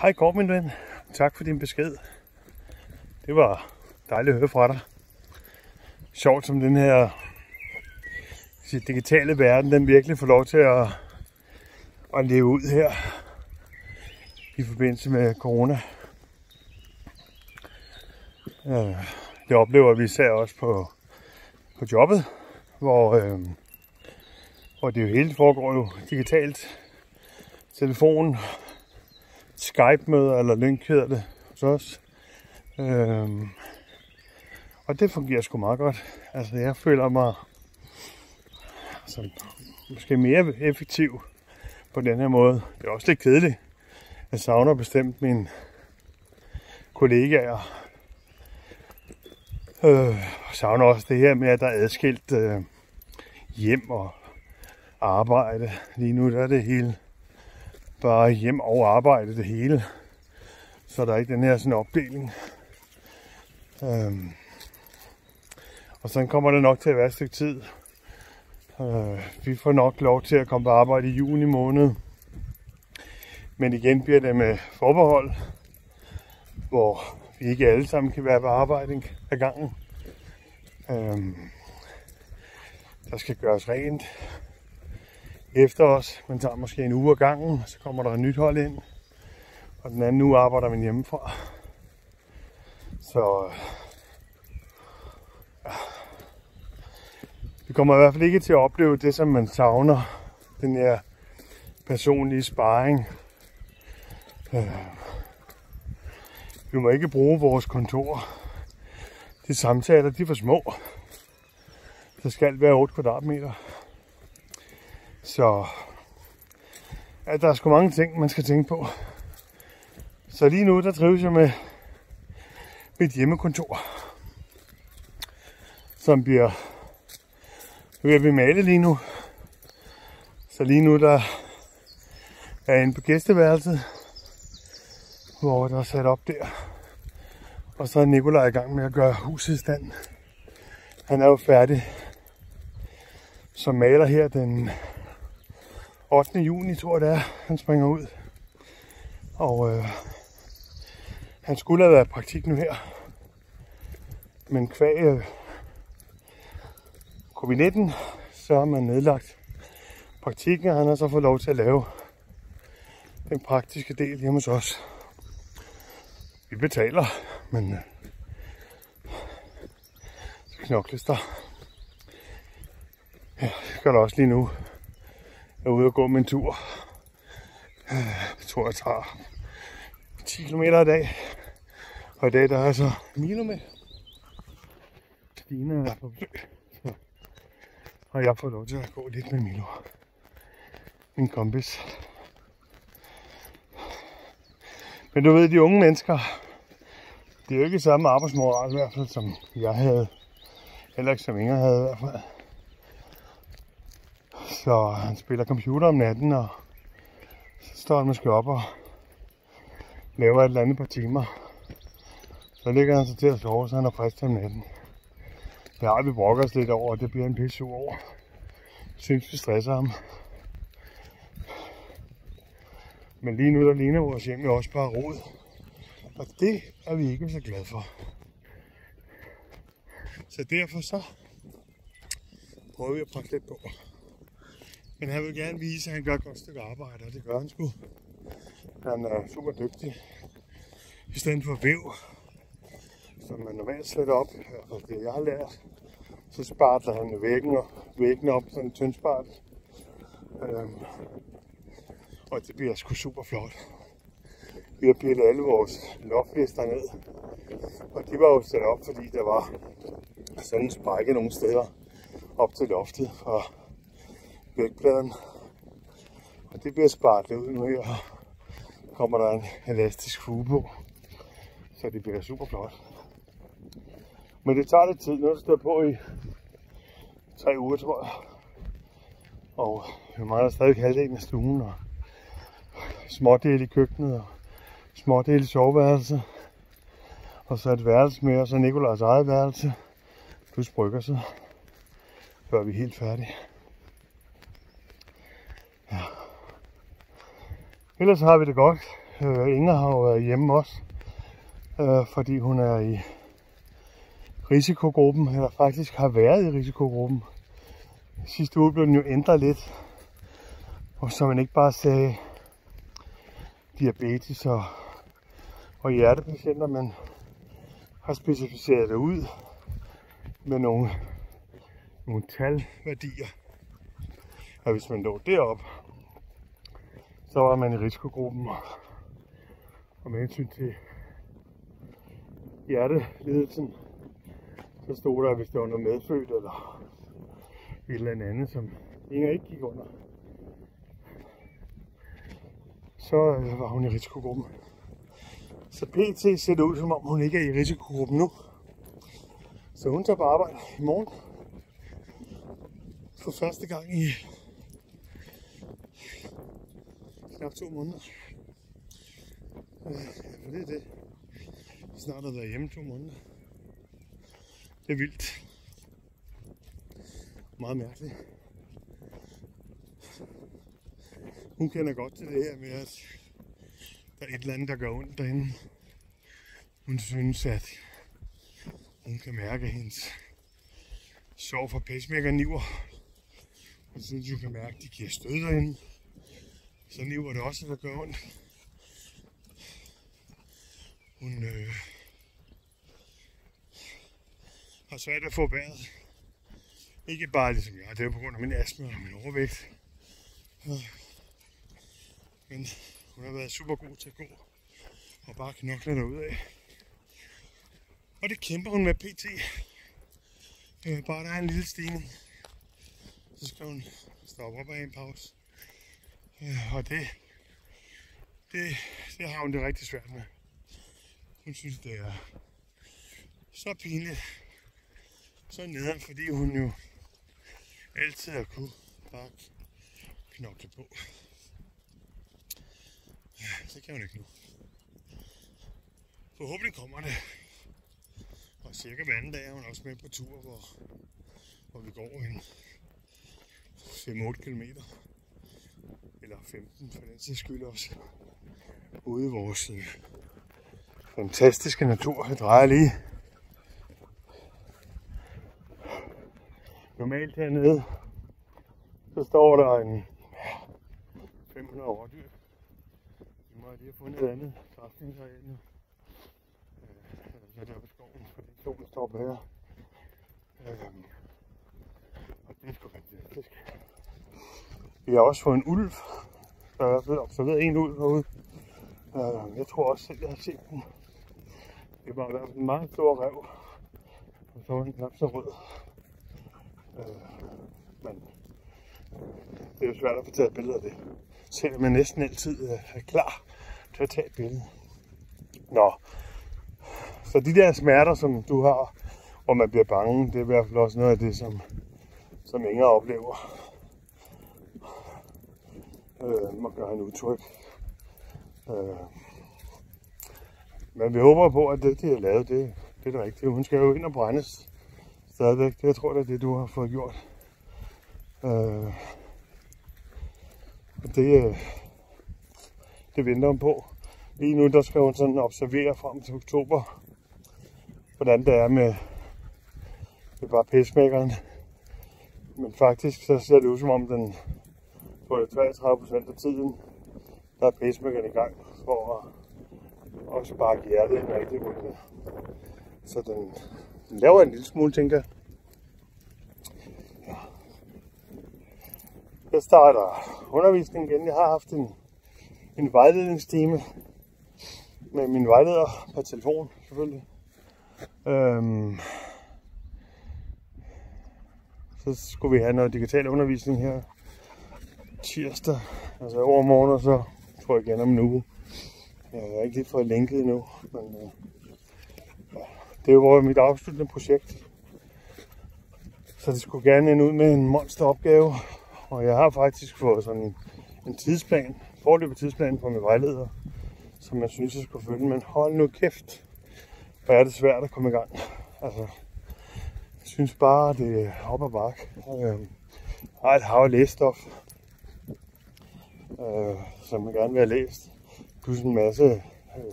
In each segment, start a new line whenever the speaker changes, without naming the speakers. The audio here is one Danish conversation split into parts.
Hej Kåre, min ven. Tak for din besked. Det var dejligt at høre fra dig. Sjovt som den her digitale verden, den virkelig får lov til at leve ud her i forbindelse med corona. Det oplever vi især også på jobbet, hvor det jo hele foregår jo digitalt. Telefon, Skype-møder eller link hedder det hos os. Og det fungerer sgu meget godt. Altså jeg føler mig måske mere effektiv på den her måde. Det er også lidt kedeligt. Jeg savner bestemt mine kollegaer. Jeg savner også det her med, at der er adskilt hjem og arbejde. Lige nu der er det hele bare hjem og arbejde det hele. Så der er ikke den her sådan opdeling. Og så kommer det nok til at være et stykke tid. Vi får nok lov til at komme på arbejde i juni måned. Men igen bliver det med forbehold, hvor vi ikke alle sammen kan være på arbejde ad gangen. Der skal gøres rent efter os. Man tager måske en uge ad gangen, så kommer der et nyt hold ind. Og den anden uge arbejder man hjemmefra. Så vi kommer i hvert fald ikke til at opleve det, som man savner. Den her personlige sparring. Vi må ikke bruge vores kontor. De samtaler, de er for små. Der skal være 8 kvadratmeter. Så ja, der er sgu mange ting, man skal tænke på. Så lige nu, der trives jeg med mit hjemmekontor, som bliver ved at blive malet lige nu. Så lige nu, der er jeg inde på gæsteværelset, hvor der er sat op der. Og så er Nikolaj i gang med at gøre huset i stand. Han er jo færdig som maler her den 8. juni, tror jeg det er. Han springer ud. Og han skulle have været i praktik nu her. Men kvæg covid-19, så har man nedlagt praktikken, og han har så fået lov til at lave den praktiske del hjemme hos os. Vi betaler, men så knokles der. Ja, det gør der også lige nu. Jeg er ude og gå med en tur. Jeg tror, jeg tager 10 km i dag. Og i dag der er så Milo med. Stine er på besøg. Og jeg får lov til at gå lidt med Milo. Min kompis. Men du ved, de unge mennesker, det er jo ikke samme arbejdsmoral i hvert fald, som jeg havde. Heller ikke som Inger havde i hvert fald. Så han spiller computer om natten, og så står han måske op og laver et eller andet par timer. Så ligger han så til at sove, så han er frisk om natten. Det har vi brokker os lidt over, og det bliver en pisse over. Jeg synes, vi stresser ham. Men lige nu der ligner vores hjem jo også bare rod. Og det er vi ikke så glade for. Så derfor så prøver vi at presse lidt på. Men han vil gerne vise, at han gør et godt stykke arbejde, og det gør han sgu. Han er super dygtig. I stedet for væv, som man normalt sætter op, og det jeg har lært, så spartler han væggen op, sådan en tyndspart. Og det bliver sgu super flot. Vi har pillet alle vores loftlister ned, og de var jo sat op, fordi der var sådan en sprække nogle steder op til loftet fra vægpladen. Og det bliver spartlet ud nu her, og kommer der en elastisk fuge på, så det bliver super flot. Men det tager lidt tid, nu det står på i 3 uger, tror jeg. Og vi mangler stadig halvdelen af stuen, og smådel i køkkenet, og smådel i soveværelset. Og så et værelse mere, og så Nikolajs eget værelse, plus bryggerset, før vi er helt færdige. Ja. Ellers har vi det godt. Inger har jo været hjemme også, fordi hun er i risikogruppen, eller faktisk har været i risikogruppen. Sidste uge blev den jo ændret lidt, og så man ikke bare sagde diabetes og hjertepatienter, men har specificeret det ud med nogle talværdier. Og hvis man lå derop, så var man i risikogruppen. Og med hensyn til hjertelidelsen, så stod der, hvis det var noget medfødt eller et eller andet, som Inger ikke gik under, så var hun i risikogruppen. Så pt. ser det ud, som om hun ikke er i risikogruppen nu. Så hun tager på arbejde i morgen. For første gang i knap 2 måneder. For det er det. Snart har været hjemme 2 måneder. Det er vildt. Meget mærkeligt. Hun kender godt til det her med, at der er et eller andet, der gør ondt derinde. Hun synes, at hun kan mærke, at hendes sår fra pacemaker niver. Hun synes, hun kan mærke, at de giver stød derinde. Så niver det også, der gør ondt. Hun har svært at få vejret. Ikke bare ligesom jeg, det er på grund af min astma og min overvægt. Men hun har været super god til at gå og bare knokle derudad. Og det kæmper hun med pt. Bare der er en lille stigning, så skal hun stoppe op af en pause. Og det har hun det rigtig svært med. Hun synes, det er så pinligt, så nederen, fordi hun jo altid har kunne bare knokle på. Det kan hun ikke nu. Forhåbentlig kommer det. Og cirka hver anden dag er hun også med på tur, hvor vi går en 5-8 kilometer. Eller 15 for den sags skyld også. Ude i vores fantastiske natur. Jeg drejer lige. Normalt hernede, så står der en 500 rådyr. Vi må lige have fundet et andet græsningsareal nu. Så er det oppe i skoven, fordi solen står på her. Og det er sgu fantastisk. Vi har også fået en ulv. Der er i hvert fald observeret en ulv herude. Jeg tror også selv, jeg har set den. Det var i hvert fald en meget stor ræv. Og så var den knap så rød. Men det er jo svært at få taget billeder af det. Selvom man næsten altid er klar til at tage et billede. Nå. Så de der smerter, som du har, hvor man bliver bange, det er i hvert fald også noget af det, som Inger oplever. Må gøre en udtryk. Men vi håber på, at det, de har lavet, det er det rigtige. Hun skal jo ind og brændes stadigvæk. Det jeg tror jeg, det er det, du har fået gjort. Det venter hun på. Lige nu, der skal hun sådan observere frem til oktober, hvordan det er med bare pacemakeren. Men faktisk så ser det ud som om den på 33% af tiden, der er pacemakeren i gang for at sparke hjertet ind rigtig hurtigt. Så den laver en lille smule, tænker jeg. Ja. Jeg starter undervisning igen. Jeg har haft en vejledningstime med min vejleder på telefon, selvfølgelig. Så skulle vi have noget digital undervisning her tirsdag, altså overmorgen, og så tror jeg igen om en uge. Jeg har ikke lige fået linket endnu, men det er jo mit afsluttende projekt. Så det skulle gerne ende ud med en monsteropgave, og jeg har faktisk fået sådan en tidsplan, foreløbig tidsplan på min vejleder, som jeg synes, jeg skulle følge, men hold nu kæft, hvor er det svært at komme i gang. Altså, jeg synes bare, det er op ad bakke. Jeg har et hav af læsstof, som jeg gerne vil have læst. plus en masse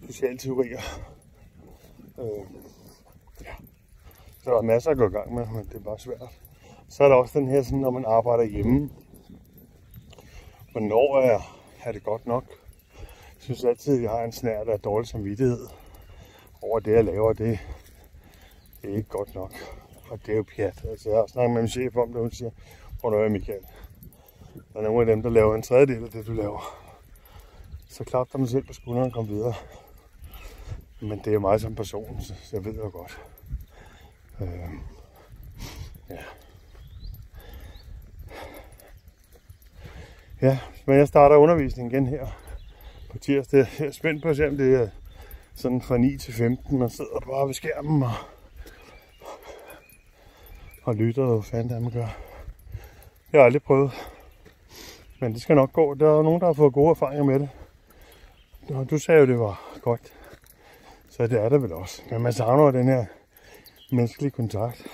sociale teorier. Ja. Så der er masser at gå i gang med, men det er bare svært. Så er der også den her, sådan, når man arbejder hjemme. Hvornår er det godt nok? Jeg synes altid, at jeg har en snært af dårlig samvittighed over det, jeg laver. Det er ikke godt nok. Og det er jo pjat. Altså, jeg har snakket med min chef om det, hun siger, prøv nu, Michael. Der er nogle af dem, der laver en tredjedel af det, du laver. Så klap dig mig selv på skulderen og kom videre. Men det er jo mig som person, så jeg ved jo godt. Ja. Ja, men jeg starter undervisningen igen her på tirsdag. Jeg er spændt på at se, om det er sådan fra 9 til 15. Man sidder bare ved skærmen og lytter, hvad fanden det er, man gør. Jeg har aldrig prøvet. Men det skal nok gå. Der er nogen, der har fået gode erfaringer med det. Og du sagde jo, det var godt. Så det er det vel også. Men man savner den her menneskelige kontakt.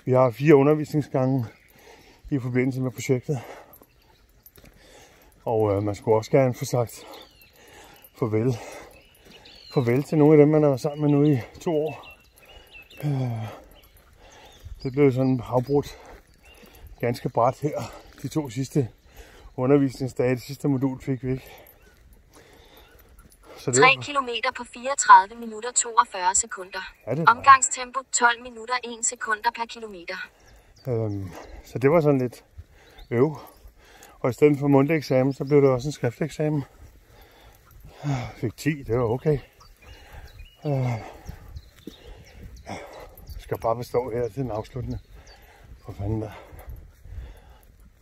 Vi har 4 undervisningsgange i forbindelse med projektet. Og man skulle også gerne få sagt farvel. Farvel til nogle af dem, man har været sammen med nu i 2 år. Det blev sådan afbrudt ganske brat her. De 2 sidste undervisningsdage, det sidste modul fik vi ikke.
3 kilometer på 34 minutter 42 sekunder. Omgangstempo 12 minutter 1 sekunder per kilometer.
Så det var sådan lidt øv. Og i stedet for mundtlig eksamen, så blev det også en skriftlig eksamen. Jeg fik 10, det var okay. Jeg skal bare bestå her til den afsluttende. For fanden der.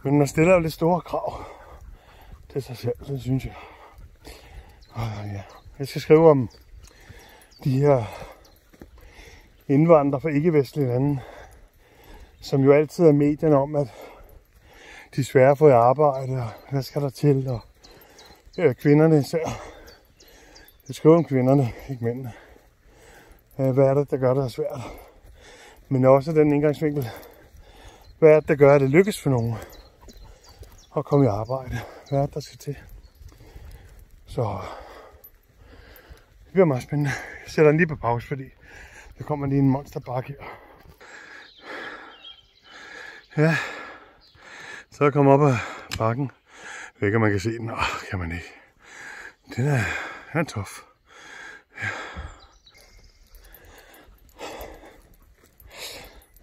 Men man stiller jo lidt store krav til sig selv, det synes jeg. Ja. Jeg skal skrive om de her indvandrere fra ikke-vestlige lande, som jo altid er medierne om, at de er svære at få i arbejde, og hvad skal der til, og kvinderne især. Jeg skriver om kvinderne, ikke mændene. Hvad er det, der gør det svært? Men også den indgangsvinkel. Hvad er det, der gør, at det lykkes for nogen at komme i arbejde? Hvad er det, der skal til? Så det bliver meget spændende. Jeg sætter den lige på pause, fordi der kommer lige en monsterbakke her. Ja, så er jeg kommet op ad bakken. Jeg ved ikke, om man kan se den. Kan man ikke. Den er tof.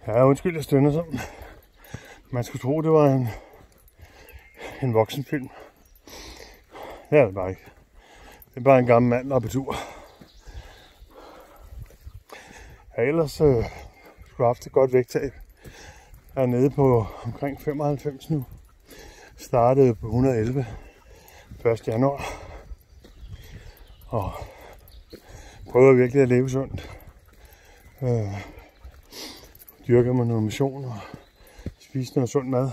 Ja, undskyld, jeg stønner sådan. Man skulle tro, det var en voksenfilm. Det er det bare ikke. Det er bare en gammel mand, der er på tur. Jeg har ellers skulle have haft et godt vægttab. Jeg er nede på omkring 95 nu. Startede på 111 1. januar. Og prøver virkelig at leve sundt. Dyrker mig noget motion og spiser noget sund mad.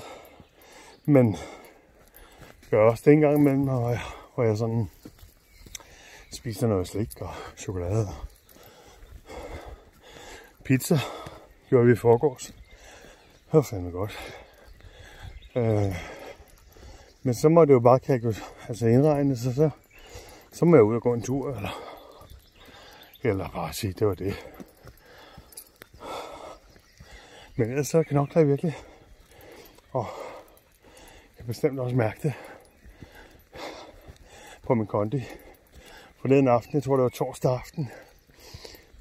Men gør også det en gang imellem, hvor jeg sådan spiser noget slik og chokolade. Pizza gjorde vi i forgårs. Det var fandme godt. Men så må det jo bare indregne, så må jeg ud og gå en tur, eller bare sige, det var det. Men ellers så knokler jeg virkelig. Og jeg kan bestemt også mærke det på min kondi. Forleden aften, jeg tror det var torsdag aften,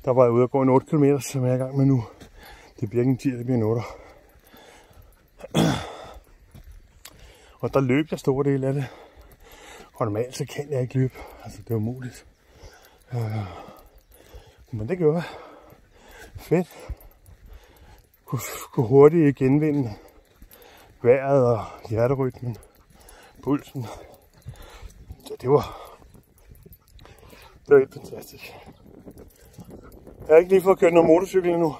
der var jeg ude og gå en 8 km, som jeg er i gang med nu. Det bliver ikke en 10, det bliver en 8. Og der løb jeg store del af det. Og normalt så kan jeg ikke løbe. Altså det er umuligt. Men det gjorde jeg. Fedt. Kunne hurtigt genvinde vejret og hjerterytmen. Pulsen. Så det var helt fantastisk. Jeg har ikke lige fået kørt noget motorcykel endnu.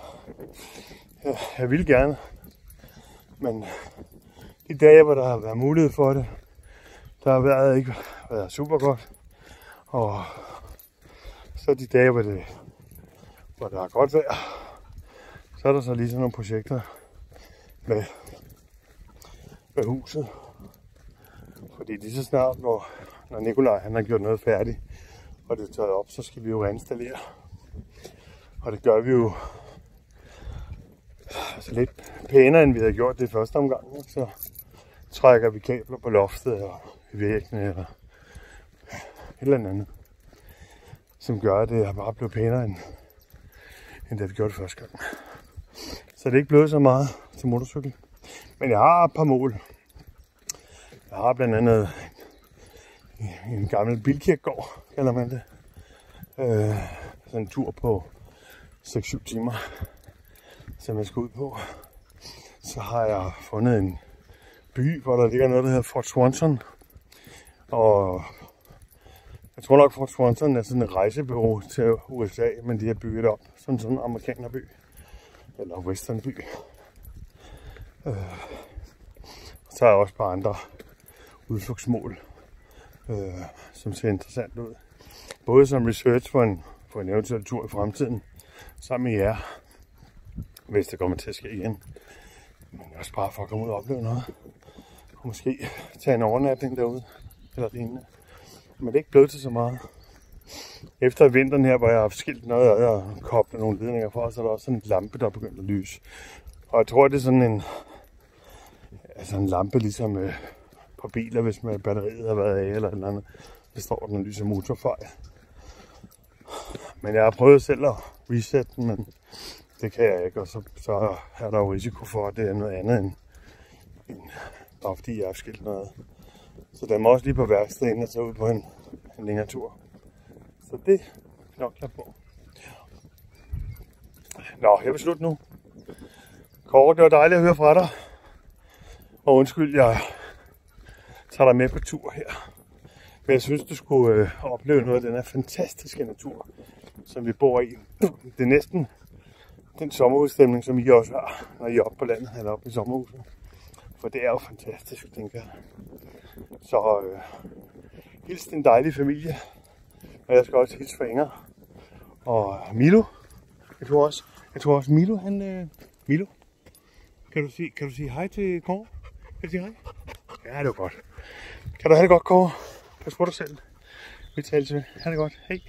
Jeg vil gerne. Men de dage, hvor der har været mulighed for det, der har været ikke været super godt. Og så de dage, hvor der er godt vejr, så er der så lige sådan nogle projekter med huset. Fordi lige så snart, når når Nikolaj han har gjort noget færdigt, og det er taget op, så skal vi jo reinstallere. Og det gør vi jo altså lidt pænere, end vi havde gjort det første omgang. Så trækker vi kabler på loftet og i væggene og et eller andet, som gør, at det bare blevet pænere, end da vi gjorde det første gang. Så det er ikke blevet så meget til motorcykel. Men jeg har et par mål. Jeg har blandt andet en gammel bilkirkegård, kalder man det. Sådan en tur på 6-7 timer, som jeg skal ud på. Så har jeg fundet en by, hvor der ligger noget, der hedder Fort Swanson. Og jeg tror nok, Fort Swanson er sådan et rejsebureau til USA, men de har bygget op som sådan en amerikanerby. Eller westernby. Så er der også et par andre udflugtsmål, som ser interessant ud. Både som research for en eventuel tur i fremtiden, sammen med jer, hvis det kommer til at ske igen. Men også bare for at komme ud og opleve noget. Og måske tage en overnatning derude, eller lignende. Men det er ikke blevet til så meget. Efter vinteren her, hvor jeg har skilt noget af og koblet nogle ledninger for, så er der også sådan en lampe, der er begyndt at lyse. Og jeg tror, det er sådan en lampe ligesom på biler, hvis med batteriet har været af eller et eller andet. Det står den og lyser motorfejl. Men jeg har prøvet selv at reset den, men det kan jeg ikke. Og så er der jo risiko for, at det er noget andet end bare fordi jeg har skilt noget. Så den må også lige på værkstedet ind og tage ud på en længere tur. Så det knokler på. Nå, jeg vil slutte nu. Kåre, det var dejligt at høre fra dig. Og undskyld, jeg tager dig med på tur her. Men jeg synes, du skulle opleve noget af den her fantastiske natur, som vi bor i. Det er næsten den sommerhusstemning, som I også har, når I er oppe på landet eller oppe i sommerhuset. For det er jo fantastisk, tænker jeg. Så hils din dejlige familie. Og jeg skal også hilse for Inger og Milo. Jeg tror også Milo, Milo. Kan du sige hej til Kåre? Kan du sige hej? Ja, det var godt. Kan du have det godt, Kåre? Pas på dig selv. Vi tales ved. Ha' det godt. Hej.